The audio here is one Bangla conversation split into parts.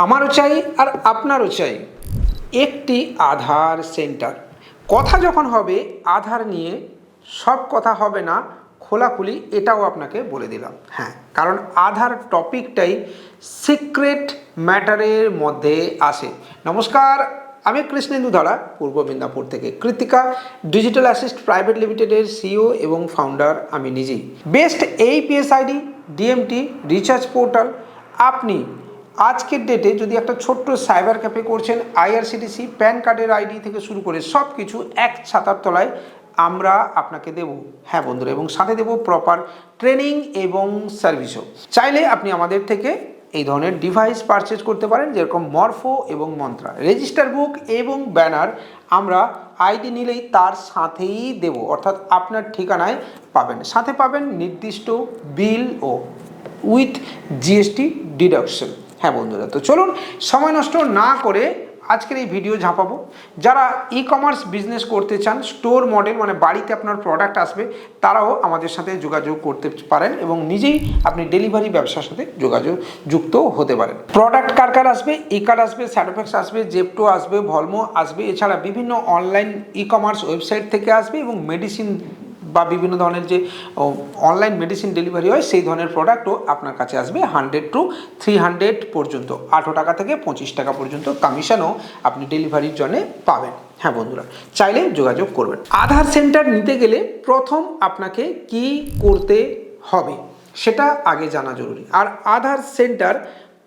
আমারও চাই আর আপনারও চাই একটি আধার সেন্টার। কথা যখন হবে আধার নিয়ে, সব কথা হবে না খোলাখুলি, এটাও আপনাকে বলে দিলাম। হ্যাঁ, কারণ আধার টপিকটাই সিক্রেট ম্যাটারের মধ্যে আসে। নমস্কার, আমি কৃষ্ণেন্দু ধারা, পূর্ব মেদিনীপুর থেকে। কৃতিকা ডিজিটাল অ্যাসিস্ট প্রাইভেট লিমিটেডের সিইও এবং ফাউন্ডার আমি নিজেই। Best AEPS ID, DMT, recharge portal. আপনি আজকের ডেটে যদি একটা ছোট্ট সাইবার ক্যাফে করছেন, আইআরসিটিসি প্যান কার্ডের আইডি থেকে শুরু করে সব কিছু এক ছাতার তলায় আমরা আপনাকে দেব। হ্যাঁ বন্ধুরা, এবং সাথে দেব প্রপার ট্রেনিং এবং সার্ভিসও। চাইলে আপনি আমাদের থেকে এই ধরনের ডিভাইস পারচেজ করতে পারেন, যেরকম মরফো এবং মন্ত্রা। রেজিস্টার বুক এবং ব্যানার আমরা আইডি নিলেই তার সাথেই দেব, অর্থাৎ আপনার ঠিকানায় পাবেন। সাথে পাবেন নির্দিষ্ট বিল ও উইথ জিএসটি ডিডাকশন। হ্যাঁ বন্ধুরা, তো চলুন সময় নষ্ট না করে আজকের এই ভিডিও ঝাঁপাবো। যারা ই কমার্স বিজনেস করতে চান, স্টোর মডেল মানে বাড়িতে আপনার প্রোডাক্ট আসবে, তারাও আমাদের সাথে যোগাযোগ করতে পারেন এবং নিজেই আপনি ডেলিভারি ব্যবসার সাথে যুক্ত হতে পারেন। প্রোডাক্ট কার কার আসবে? ই কার্ড আসবে, স্যাটোফ্যাক্স আসবে, জেপটো আসবে, ভলমো আসবে, এছাড়া বিভিন্ন অনলাইন ই কমার্স ওয়েবসাইট থেকে আসবে এবং মেডিসিন বা বিভিন্ন ধরনের যে অনলাইন মেডিসিন ডেলিভারি হয় সেই ধরনের প্রোডাক্টও আপনার কাছে আসবে। 100 to 300 পর্যন্ত, 8 টাকা থেকে 25 টাকা পর্যন্ত কমিশনও আপনি ডেলিভারির জন্য পাবেন। হ্যাঁ বন্ধুরা, চাইলে যোগাযোগ করবেন। আধার সেন্টার নিতে গেলে প্রথম আপনাকে কি করতে হবে সেটা আগে জানা জরুরি। আর আধার সেন্টার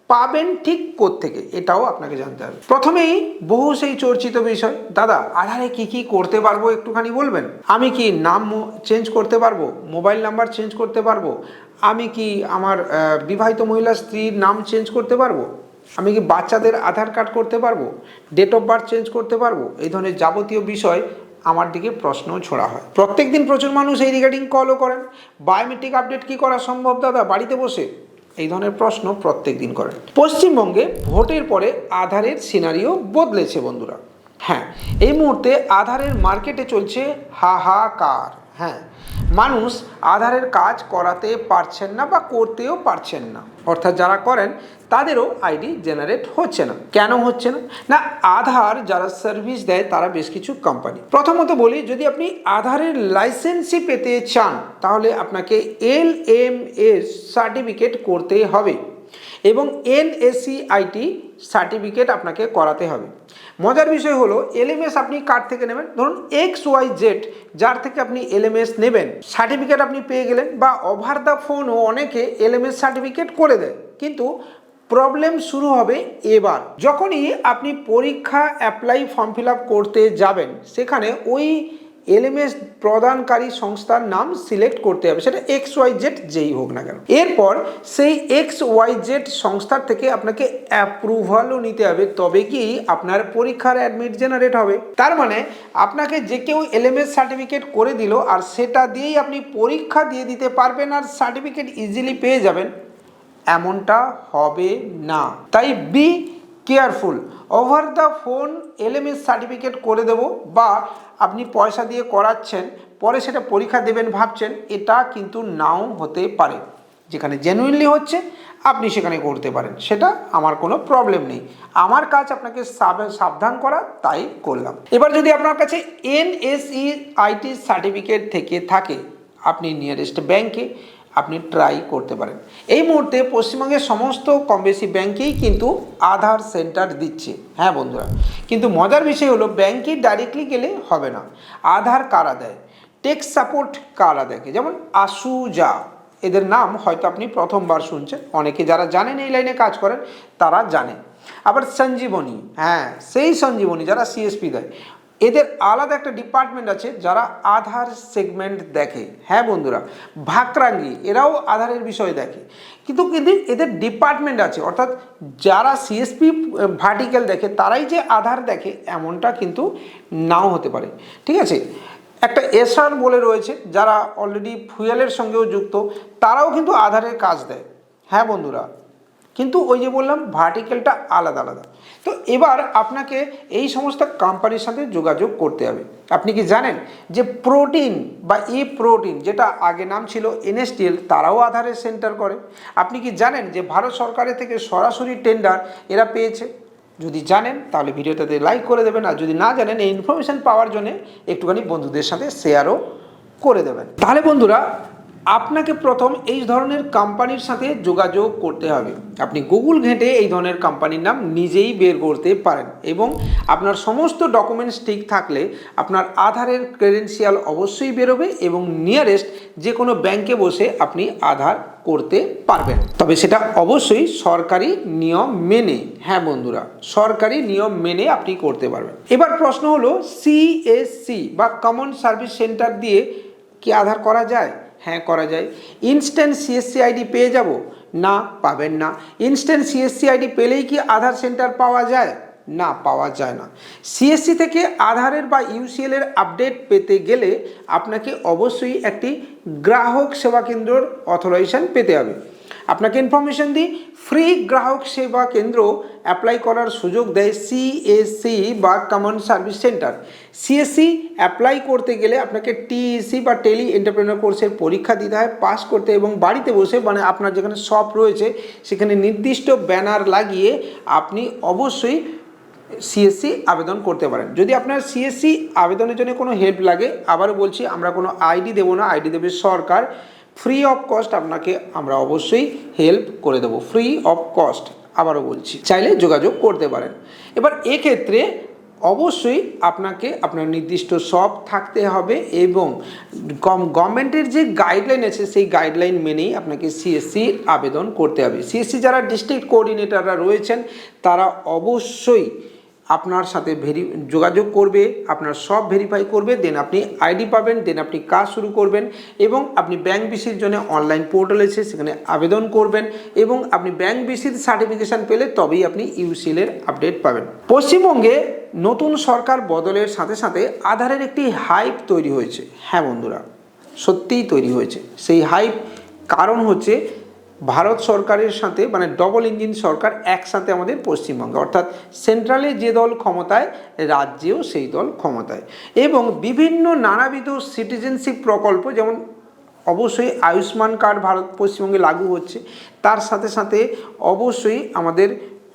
পাবেন ঠিক কোত্থেকে এটাও আপনাকে জানতে হবে। প্রথমেই বহু সেই চর্চিত বিষয়, দাদা আধারে কি কি করতে পারবো একটুখানি বলবেন? আমি কি নাম চেঞ্জ করতে পারবো? মোবাইল নাম্বার চেঞ্জ করতে পারবো? আমি কি আমার বিবাহিত মহিলা স্ত্রীর নাম চেঞ্জ করতে পারবো? আমি কি বাচ্চাদের আধার কার্ড করতে পারবো? ডেট অফ বার্থ চেঞ্জ করতে পারবো? এই ধরনের যাবতীয় বিষয় আমার দিকে প্রশ্ন ছোড়া হয়। প্রত্যেক দিন প্রচুর মানুষ এই রিগার্ডিং কলও করেন। বায়োমেট্রিক আপডেট কি করা সম্ভব দাদা বাড়িতে বসে? এই ধরনের প্রশ্ন প্রত্যেক দিন করেন। পশ্চিমবঙ্গে ভোটের পরে আধারের সিনারিও বদলেছে বন্ধুরা। হ্যাঁ, এই মুহূর্তে আধারের মার্কেটে চলছে হাহাকার। হ্যাঁ, মানুষ আধারের কাজ করাতে পারছেন না বা করতেও পারছেন না, অর্থাৎ যারা করেন তাদেরও আইডি জেনারেট হচ্ছে না। কেন হচ্ছে না? না, আধার যারা সার্ভিস দেয় তারা বেশ কিছু কোম্পানি। প্রথমত বলি, যদি আপনি আধারের লাইসেন্সই পেতে চান তাহলে আপনাকে LMS সার্টিফিকেট করতে হবে এবং NSE-IT সার্টিফিকেট আপনাকে করাতে হবে। মজার বিষয় হলো, LMS আপনি কার থেকে নেবেন? ধরুন XYZ যার থেকে আপনি LMS নেবেন, সার্টিফিকেট আপনি পেয়ে গেলেন, বা ওভার দ্য ফোনও অনেকে LMS সার্টিফিকেট করে দেয়। কিন্তু প্রবলেম শুরু হবে এবার যখনই আপনি পরীক্ষা অ্যাপ্লাই ফর্ম ফিল আপ করতে যাবেন, সেখানে ওই LMS প্রদানকারী সংস্থার নাম সিলেক্ট করতে হবে, সেটা XYZ যেই হোক না কেন। এরপর সেই XYZ সংস্থার থেকে আপনাকে অ্যাপ্রুভালও নিতে হবে, তবে কি আপনার পরীক্ষার অ্যাডমিট জেনারেট হবে। তার মানে আপনাকে যে কেউ LMS সার্টিফিকেট করে দিল আর সেটা দিয়েই আপনি পরীক্ষা দিয়ে দিতে পারবেন আর সার্টিফিকেট ইজিলি পেয়ে যাবেন, এমনটা হবে না। তাই be careful. Over the phone LMS certificate করে দেব বা আপনি পয়সা দিয়ে করাচ্ছেন, পরে সেটা পরীক্ষা দেবেন ভাবছেন, এটা কিন্তু নাও হতে পারে। যেখানে জেনুইনলি হচ্ছে আপনি সেখানে করতে পারেন, সেটা আমার কোনো প্রবলেম নেই। আমার কাজ আপনাকে সাবধান করা, তাই করলাম। এবার যদি আপনার কাছে NSE-IT সার্টিফিকেট থেকে থাকে, আপনি নিয়ারেস্ট ব্যাংকে আপনি ট্রাই করতে পারেন। এই মুহূর্তে পশ্চিমবঙ্গের সমস্ত কম বেশি ব্যাংকেই কিন্তু আধার সেন্টার দিচ্ছে। হ্যাঁ বন্ধুরা, কিন্তু মজার বিষয় হলো ব্যাংকে ডাইরেক্টলি গেলে হবে না। আধার কারা দেয়? টেক সাপোর্ট কারা দেখে, যেমন আসুজা, এদের নাম হয়তো আপনি প্রথমবার শুনছেন, অনেকে যারা জানেন এই লাইনে কাজ করেন তারা জানেন। আবার সঞ্জীবনী, হ্যাঁ সেই সঞ্জীবনী যারা সিএসপি দেয়, এদের আলাদা একটা ডিপার্টমেন্ট আছে যারা আধার সেগমেন্ট দেখে। হ্যাঁ বন্ধুরা, ভাকরাঙ্গি এরাও আধারের বিষয় দেখে, কিন্তু এদের ডিপার্টমেন্ট আছে, অর্থাৎ যারা সিএসপি ভার্টিক্যাল দেখে তারাই যে আধার দেখে এমনটা কিন্তু নাও হতে পারে। ঠিক আছে, একটা এসআর বলে রয়েছে যারা অলরেডি ফুয়েলের সঙ্গেও যুক্ত, তারাও কিন্তু আধারের কাজ দেয়। হ্যাঁ বন্ধুরা, কিন্তু ওই যে বললাম ভার্টিক্যালটা আলাদা আলাদা। তো এবার আপনাকে এই সমস্ত কোম্পানির সাথে যোগাযোগ করতে হবে। আপনি কি জানেন যে প্রোটিন বা ই প্রোটিন, যেটা আগে নাম ছিল NSTL, তারাও আধারের সেন্টার করে? আপনি কি জানেন যে ভারত সরকারের থেকে সরাসরি টেন্ডার এরা পেয়েছে? যদি জানেন তাহলে ভিডিওটাতে লাইক করে দেবেন, আর যদি না জানেন এই ইনফরমেশান পাওয়ার জন্য একটুখানি বন্ধুদের সাথে শেয়ারও করে দেবেন। তাহলে বন্ধুরা, আপনাকে প্রথম এই ধরনের কোম্পানির সাথে যোগাযোগ করতে হবে। আপনি গুগল ঘেঁটে এই ধরনের কোম্পানির নাম নিজেই বের করতে পারেন, এবং আপনার সমস্ত ডকুমেন্টস ঠিক থাকলে আপনার আধারের ক্রেডেনশিয়াল অবশ্যই বেরোবে, এবং নিয়ারেস্ট যে কোনো ব্যাংকে বসে আপনি আধার করতে পারবেন। তবে সেটা অবশ্যই সরকারি নিয়ম মেনে। হ্যাঁ বন্ধুরা, সরকারি নিয়ম মেনে আপনি করতে পারবেন। এবার প্রশ্ন হলো, CSC বা কমন সার্ভিস সেন্টার দিয়ে কি আধার করা যায়? হ্যাঁ, করা যায়। ইনস্ট্যান্ট CSC আইডি পেয়ে যাব? না, পাবেন না। ইনস্ট্যান্ট CSC আইডি পেলেই কি আধার সেন্টার পাওয়া যায়? না, পাওয়া যায় না। CSC থেকে আধারের বা UCL এর আপডেট পেতে গেলে আপনাকে অবশ্যই একটি গ্রাহক সেবা কেন্দ্রের অথরাইজেশন পেতে হবে। আপনাকে ইনফরমেশন দিই, ফ্রি গ্রাহক সেবা কেন্দ্র অ্যাপ্লাই করার সুযোগ দেয় CSC বা common service centre. CSC apply করতে গেলে আপনাকে TEC বা টেলি এন্টারপ্রেনার কোর্সের পরীক্ষা দিতে হয়, পাস করতে, এবং বাড়িতে বসে, মানে আপনার যেখানে শপ রয়েছে সেখানে নির্দিষ্ট ব্যানার লাগিয়ে আপনি অবশ্যই CSC আবেদন করতে পারেন। যদি আপনার CSC আবেদনের জন্য কোনো হেল্প লাগে, আবারও বলছি, আমরা কোনো আইডি দেবো না, আইডি দেবে সরকার। ফ্রি অফ কস্ট আপনাকে আমরা অবশ্যই হেল্প করে দেবো, ফ্রি অফ কস্ট। আবারও বলছি, চাইলে যোগাযোগ করতে পারেন। এবার এক্ষেত্রে অবশ্যই আপনাকে আপনার নির্দিষ্ট শপ থাকতে হবে, এবং গভর্নমেন্টের যে গাইডলাইন আছে সেই গাইডলাইন মেনেই আপনাকে CSC আবেদন করতে হবে। CSC যারা ডিস্ট্রিক্ট কোঅর্ডিনেটররা রয়েছেন তারা অবশ্যই আপনার সাথে যোগাযোগ করবে, আপনার সব ভেরিফাই করবে, দেন আপনি আইডি পাবেন, দেন আপনি কাজ শুরু করবেন, এবং আপনি ব্যাংক বিসির জন্য অনলাইন পোর্টাল আছে সেখানে আবেদন করবেন, এবং আপনি ব্যাংক বিসির সার্টিফিকেশান পেলে তবেই আপনি UCL এর আপডেট পাবেন। পশ্চিমবঙ্গে নতুন সরকার বদলের সাথে সাথে আধারের একটি হাইপ তৈরি হয়েছে। হ্যাঁ বন্ধুরা, সত্যিই তৈরি হয়েছে। সেই হাইপ কারণ হচ্ছে ভারত সরকারের সাথে, মানে ডবল ইঞ্জিন সরকার একসাথে আমাদের পশ্চিমবঙ্গে, অর্থাৎ সেন্ট্রালে যে দল ক্ষমতায় রাজ্যেও সেই দল ক্ষমতায়, এবং বিভিন্ন নানাবিধ সিটিজেনশিপ প্রকল্প, যেমন অবশ্যই আয়ুষ্মান কার্ড ভারত পশ্চিমবঙ্গে লাগু হচ্ছে, তার সাথে সাথে অবশ্যই আমাদের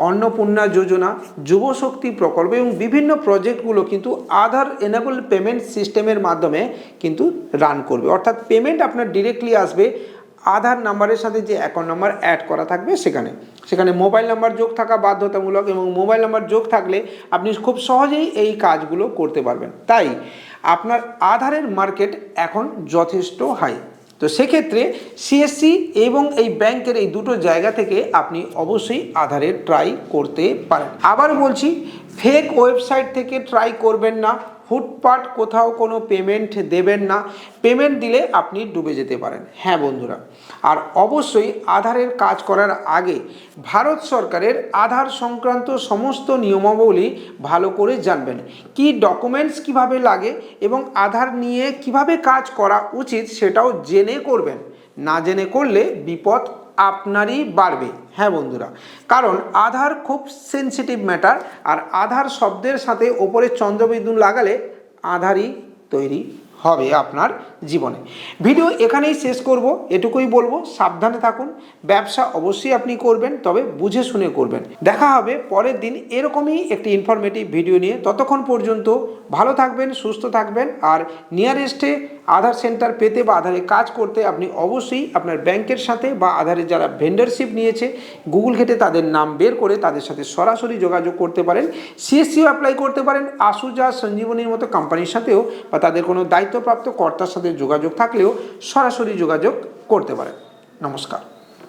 অন্নপূর্ণা যোজনা, যুবশক্তি প্রকল্প, এবং বিভিন্ন প্রজেক্টগুলো কিন্তু আধার এনেবল পেমেন্ট সিস্টেমের মাধ্যমে কিন্তু রান করবে। অর্থাৎ পেমেন্ট আপনার ডিরেক্টলি আসবে আধার নাম্বারের সাথে যে অ্যাকাউন্ট নাম্বার অ্যাড করা থাকবে সেখানে মোবাইল নাম্বার যোগ থাকা বাধ্যতামূলক, এবং মোবাইল নাম্বার যোগ থাকলে আপনি খুব সহজেই এই কাজগুলো করতে পারবেন। তাই আপনার আধারের মার্কেট এখন যথেষ্ট হাই। তো সেক্ষেত্রে CSC এবং এই ব্যাংকের এই দুটো জায়গা থেকে আপনি অবশ্যই আধারের ট্রাই করতে পারেন। আবার বলছি, ফেক ওয়েবসাইট থেকে ট্রাই করবেন না, হুটপাট কোথাও কোনো পেমেন্ট দেবেন না, পেমেন্ট দিলে আপনি ডুবে যেতে পারেন। হ্যাঁ বন্ধুরা, আর অবশ্যই আধারের কাজ করার আগে ভারত সরকারের আধার সংক্রান্ত সমস্ত নিয়মাবলী ভালো করে জানবেন। কি ডকুমেন্টস কিভাবে লাগে এবং আধার নিয়ে কিভাবে কাজ করা উচিত সেটাও জেনে করবেন। না জেনে করলে বিপদ আপনারই বাড়বে। হ্যাঁ বন্ধুরা, কারণ আধার খুব সেনসিটিভ ম্যাটার, আর আধার শব্দের সাথে ওপরে চন্দ্রবিন্দু লাগালে আধারই তৈরি হবে আপনার জীবনে। ভিডিও এখানেই শেষ করব, এটুকুই বলবো, সাবধানে থাকুন। ব্যবসা অবশ্যই আপনি করবেন, তবে বুঝে শুনে করবেন। দেখা হবে পরের দিন এরকমই একটি ইনফরমেটিভ ভিডিও নিয়ে। ততক্ষণ পর্যন্ত ভালো থাকবেন, সুস্থ থাকবেন, আর নিয়ারেস্টে আধার সেন্টার পেতে বা আধারে কাজ করতে আপনি অবশ্যই আপনার ব্যাংকের সাথে বা আধারে যারা ভেন্ডারশিপ নিয়েছে গুগল ঘেটে তাদের নাম বের করে তাদের সাথে সরাসরি যোগাযোগ করতে পারেন। CSCও অ্যাপ্লাই করতে পারেন। আসুজা, সঞ্জীবনীর মতো কোম্পানির সাথেও বা তাদের কোনো দায়িত্বপ্রাপ্ত কর্তার সাথে যোগাযোগ থাকলেও সরাসরি যোগাযোগ করতে পারেন। নমস্কার।